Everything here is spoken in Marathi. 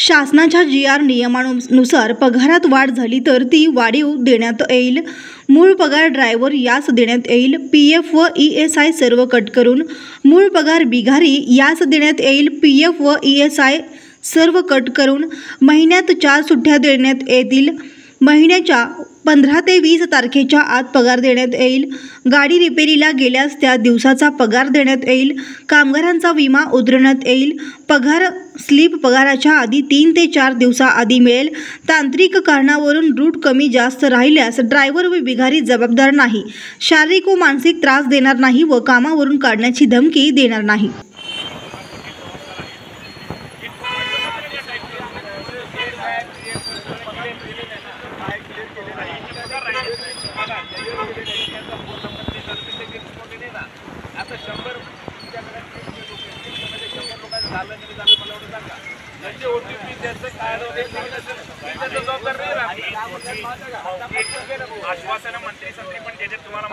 शासनाच्या जी.आर. नियमानुसार पगारात वाढ झाली तर ती वाढीव देण्यात येईल। मूळ पगार ड्रायव्हर यास देण्यात येईल। पीएफ व ईएसआय सर्व कट करून मूळ पगार बिघारी यास देण्यात येईल। पीएफ व ईएसआय सर्व कट करून महिन्यात 4 सुट्ट्या देण्यात येतील। महिन्याच्या 15 ते 20 तारखेच्या आत पगार देण्यात येईल। गाडी रिपेरीला गेल्यास त्या दिवसाचा पगार देण्यात येईल। कामगारांचा विमा उतरवण्यात येईल। पगार स्लिप पगाराच्या आधी 3 ते 4 दिवसाआधी मिळेल। तांत्रिक कारणावरून रूट कमी जास्त राहिल्यास ड्रायव्हर व बिघारी जबाबदार नाही। शारीरिक व मानसिक त्रास देणार नाही व कामावरून काढण्याची धमकी देणार नाही। आश्वासन मंत्री पण देते तुम्हाला।